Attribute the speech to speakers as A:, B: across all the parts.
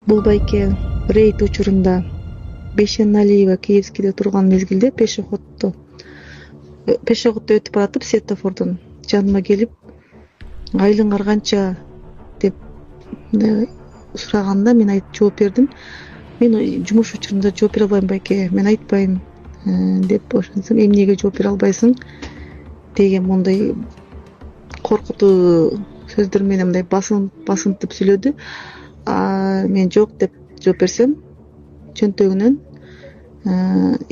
A: Бул байке рейд учурунда Бейшеналиева Киевскийде турган мезгилде пешеходдо өтүп баратып светофордон жаныма келип айлыңар канча деп сураганда мен жооп бердим. Мен жумуш учурунда жооп бере албайм байке, мен айтпайм деп ошентсем эмнеге жооп бере албайсың деген мондай коркутуу сөздөр менен мындай басынтып сүйлөдү. Мен жок деп жооп берсем, чөнтөгүнөн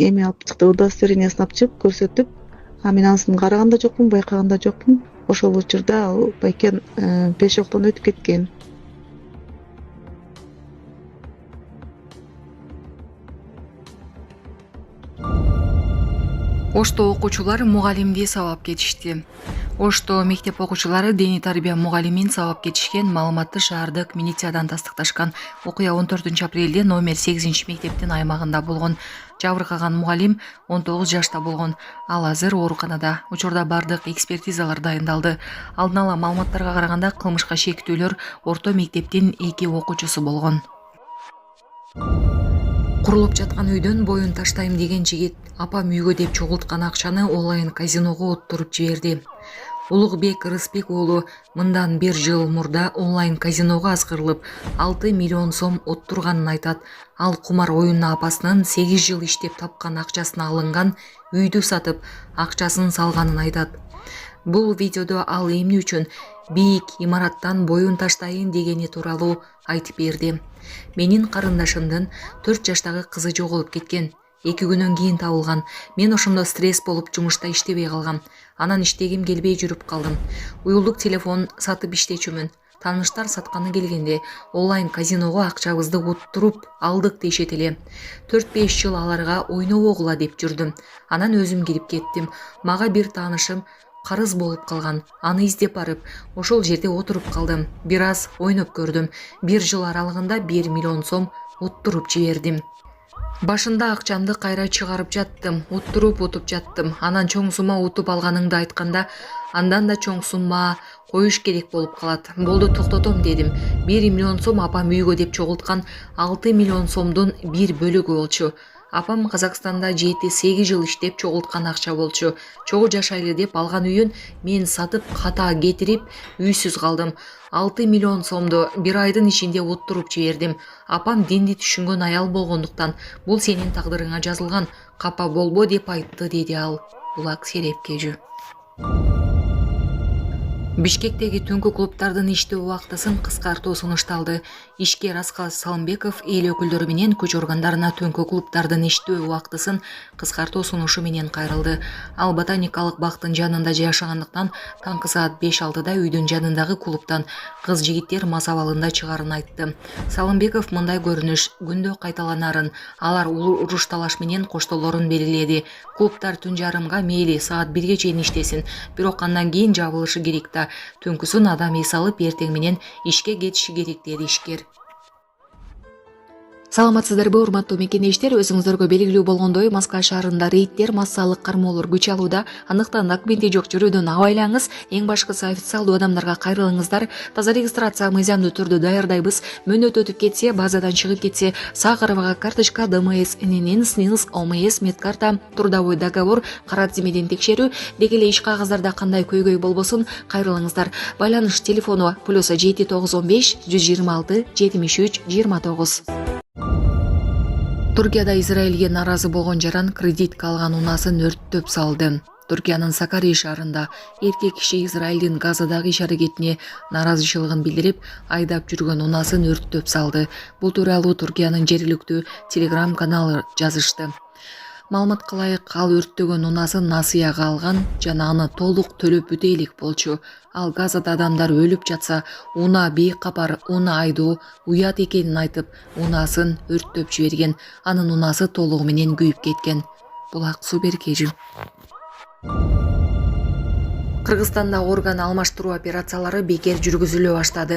A: эми алып чыкты, удостоверениясын алып чыгып көрсөтүп, мен анысын караган да жокмун, байкаган да жокмун. Ошол учурда ал байке пешеходдон өтүп кеткен.
B: Ошто окуучулар мугалимди сабап кетишти. Ошто мектеп окуучулары диний тарбия мугалимин сабап кетишкен маалыматты шаардык милициядан тастыкташкан. Окуя 14-апрелде номер 8 мектептин аймагында болгон. Жабыркаган мугалим 19 жашта болгон. Ал азыр ооруканада. Учурда бардык экспертизалар дайындалды. Алдын ала маалыматтарга караганда кылмышка шектүүлөр орто мектептин 2 окуучусу болгон. Курулуп жаткан үйдөн боюн таштайм деген жигит апам үйгө деп чогулткан акчаны онлайн казиного оттуруп жиберди. Улукбек Рыспек уулу мындан 1 жыл мурда онлайн казиного азгырылып 6 миллион сом оттурганын айтат. Ал кумар оюнуна апасынын 8 жыл иштеп тапкан акчасына алынган үйдү сатып, акчасын салганын айтат. Бул видеодо ал эмне үчүн бийик имараттан боюн таштайын дегени тууралуу айтып берди. Менин карындашымдын 4 жаштагы кызы жоголуп кеткен. 2 күнөн кийин табылган. Мен ошондо стресс болуп жумушта иштебей калгам. Анан иштегим келбей жүрүп калдым. Уюлдук телефон сатып иштечүмүн. Тааныштар сатканы келгенде онлайн казиного акчабызды уттуруп алдык дешет эле. 4-5 жыл аларга ойнобогула деп жүрдүм. Анан өзүм кирип кеттим. Мага бир таанышым карыз болуп калган. Аны издеп барып, ошол жерде отуруп калдым. Бир аз ойноп көрдүм. 1 жыл аралыгында 1 миллион сом уттуруп жибердим. Башында акчамды кайра чыгарып жаттым, утуп жаттым. Анан чоң сумма утуп алганыңды айтканда, андан да чоң сумма коюш керек болуп калат. Болду, токтотом дедим. 1 миллион сом апам үйгө деп чогулткан 6 миллион сомдун бир бөлүгү болчу. Апам Казакстанда 7-8 жыл иштеп чогулткан акча болчу. Чогуу жашайлы деп алган үйүн мен сатып ката кетирип үйсүз калдым. 6 миллион сомду бир айдын ичинде уттуруп жибердим. Апам динди түшүнгөн аял болгондуктан бул сенин тагдырыңа жазылган, капа болбо деп айтты, деди ал. Булак Серепкежү. Бишкектеги түнкү клубдардын иштөө убактысын кыскартуу сунушталды. Ишкер Аскал Салымбеков эл өкүлдөрү менен күч органдарына түнкү клубдардын иштөө убактысын кыскартуу сунушу менен кайрылды. Ал ботаникалык бактын жанында жашагандыктан таңкы саат 5-6да үйдүн жанындагы клубтан кыз жигиттер мас абалында чыгарын айтты. Салымбеков мындай көрүнүш күндө кайталанарын, алар уруш талаш менен коштоолорун белгиледи. Клубдар түн жарымга мейли саат 1ге чейин иштесин, бирок андан кийин жабылышы керек да. Түнкүсүн адам эс алып эртең менен ишке кетиши керек, деди ишкер. Саламатсыздарбы, урматтуу мекенештер, өзүңүздөргө белгилүү болгондой Москва шаарында рейдтер, массалык кармоолор күч алууда. Андыктан документи жок жүрүүдөн абайлаңыз. Эң башкысы официалдуу адамдарга кайрылыңыздар. Таза регистрация мыйзамдуу түрдө даярдайбыз. Мөөнөт өтүп кетсе, базадан чыгып кетсе, сак арабага карточка, ДМС, ННН, СНИЛС, ОМС, медкарта, трудовой договор, кара тизмеден текшерүү, деги эле иш кагаздарда кандай көйгөй болбосун кайрылыңыздар. Байланыш телефону +7 915 126 73 29. Туркияда Израилге наразы болгон жаран кредитке алган унасын өрттөп салды. Туркиянын Сакария шаарында эркек киши Израилдин Газадагы иш аракетине наразычылыгын билдирип, айдап жүргөн унасын өрттөп салды. Бул тууралуу Туркиянын жергиликтүү Telegram каналы жазышты. Маалыматка ылайык, ал өрттөгөн унасын насыяга алган жана аны толук төлөп бүтө элек болчу. Ал Газада адамдар өлүп жатса, уна бейкапар, уна айдоо уят экенин айтып, унасын өрттөп жиберген. Анын унасы толугу менен күйүп кеткен. Булак Суперкежи. Кыргызстанда орган алмаштыруу операциялары бекер жүргүзүлө баштады.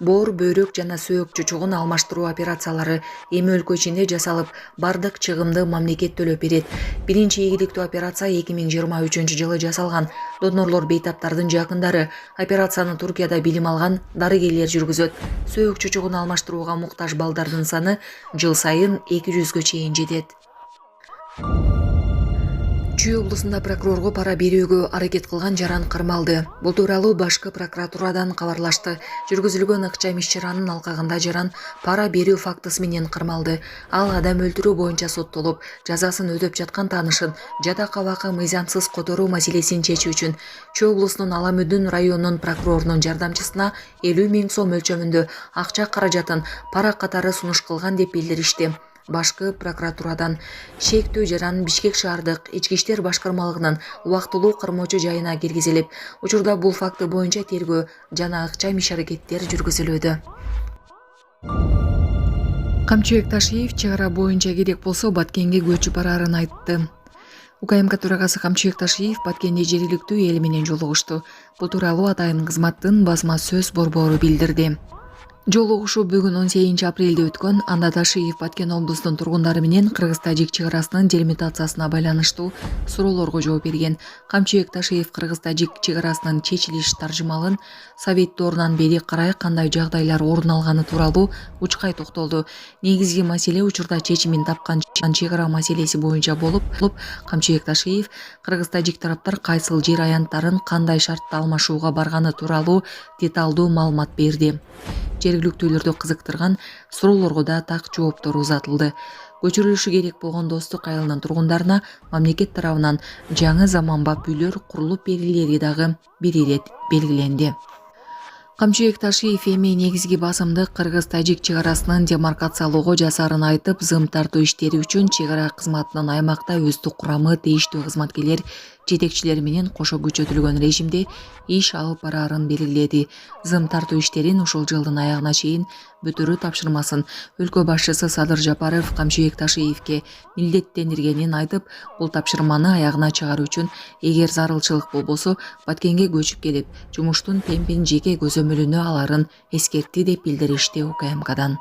B: Боор, бөйрөк жана сөөк чучугун алмаштыруу операциялары эми өлкө ичинде жасалып, бардык чыгымды мамлекет төлөп берет. Биринчи ийгиликтүү операция 2023-жылы жасалган. Донорлор бейтаптардын жакындары. Операцияны Туркияда билим алган дарыгерлер жүргүзөт. Сөөк чучугун алмаштырууга муктаж балдардын саны жыл сайын 200гө чейин жетет. Чүй облусунда прокурорго пара берүүгө аракет кылган жаран кармалды. Бул тууралуу башкы прокуратурадан кабарлашты. Жүргүзүлгөн ыкчам иш-чаранын алкагында жаран пара берүү фактысы менен кармалды. Ал адам өлтүрүү боюнча соттолуп, жазасын өтөп жаткан таанышын жатак абакка мыйзамсыз которуу маселесин чечүү үчүн Чүй облусунун Аламүдүн районунун прокурорунун жардамчысына 50 000 сом мөлчөмүндө акча каражатын пара катары сунуш кылган деп билдиришти. Башкы прокуратурадан шектүү жаран Бишкек шаардык ички иштер башкармалыгынын убактылуу кармоочу жайына киргизилип, учурда бул факты боюнча тергөө жана ыкчам иш-аракеттер жүргүзүлүүдө. Камчыбек Ташиев чек ара боюнча керек болсо Баткенге көчүп бараарын айтты. УКМК төрагасы Камчыбек Ташиев Баткенде жергиликтүү эл менен жолугушту. Бул тууралуу Атайын кызматтын басма сөз борбору билдирди. Жолугушуу бүгүн 18 апрелде өткөн. Анда Ташиев Баткен облусунун тургундары менен Кыргыз-Тажик чек арасынын делимитациясына байланыштуу суроолорго жооп берген. Камчыбек Ташиев Кыргыз-Тажик чек арасынын чечилиш таржымалын Совет доорунан бери карай кандай жагдайлар орун алганы тууралуу учкай токтолду. Негизги маселе учурда чечимин тапкан чек ара маселеси боюнча болуп, Камчыбек Ташиев Кыргыз-Тажик тараптар кайсыл жер аянттарын кандай шартта алмашууга барганы тууралуу деталдуу маалымат берди. Жергиликтүүлөрдү кызыктырган суроолорго да так жооптор узатылды. Көчүрүлүшү керек болгон Достук айылынын тургундарына мамлекет тарабынан жаңы заманбап үйлөр курулуп берилери дагы бир ирет белгиленди. Камчыбек Ташиев эми негизги басымдык Кыргыз-Тажик чек арасынын демаркациялоого жасаарын айтып, зым тартуу иштери үчүн чек ара кызматынын аймакта өздүк курамы, тийиштүү кызматкерлер, жетекчилер менен кошо күчөтүлгөн режимде иш алып бараарын белгиледи. Зым тартуу иштерин ушул жылдын аягына чейин бүтүрүү тапшырмасын өлкө башчысы Садыр Жапаров Камчыбек Ташиевке милдеттендиргенин айтып, бул тапшырманы аягына чыгаруу үчүн эгер зарылчылык болбосо Баткенге көчүп келип, жумуштун темпин жеке көзөмөлүнө аларын эскертти деп билдиришти УКМКдан.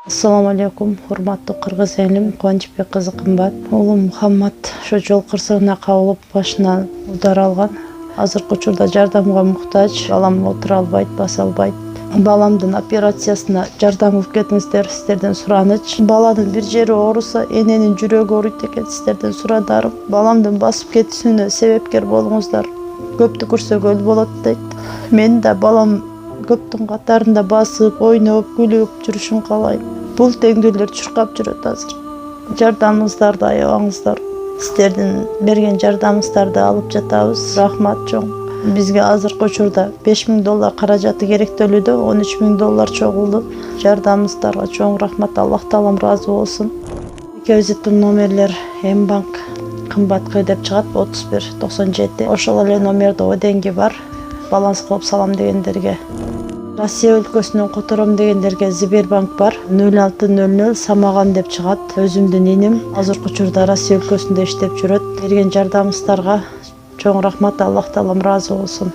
C: Assalamu alaikum, hurmatlı Kırgız elim, Кубанычбек kızı kımbat. Oğlum Muhammed şu жол кырсыгына кабылып башынан удар алган. Азыркы учурда жардамга муктаж, балам отура албайт, баса албайт. Баламдын операциясына жардам кылып кетиңиздер, сиздерден сураныч. Баланын бир жери ооруса, эненин жүрөгү ооруйт экен, сиздерден сурадарым. Баламдын басып кетүүсүнө себепкер болуңуздар. Көптү көрсөгөл болот дейт. Мен да балам көптүн катарында басып, ойноп, күлүп жүрүшүн каалайм. Бул теңдүүлөр чуркап жүрөт азыр. Жардамыңыздарды аябаңыздар. Сиздердин берген жардамыңыздарды алып жатабыз. Рахмат чоң. Бизге азыркы учурда $5000 каражаты керектөлүүдө, $13,000 чогулду. Жардамыңыздарга чоң рахмат. Аллах таалам ыраазы болсун. Депозиттин номерлер Мбанк кымбатка деп чыгат 3197. Ошол эле номерде оденги бар. Баланс кылып салам дегендерге. Россия өлкөсүнөн котором дегендерге Сбербанк бар. 0600 Самаган деп чыгат. Өзүмдүн иним азыркы учурда Россия өлкөсүндө иштеп жүрөт. Берген жардамыңыздарга чоң рахмат. Аллах таалам ыраазы болсун.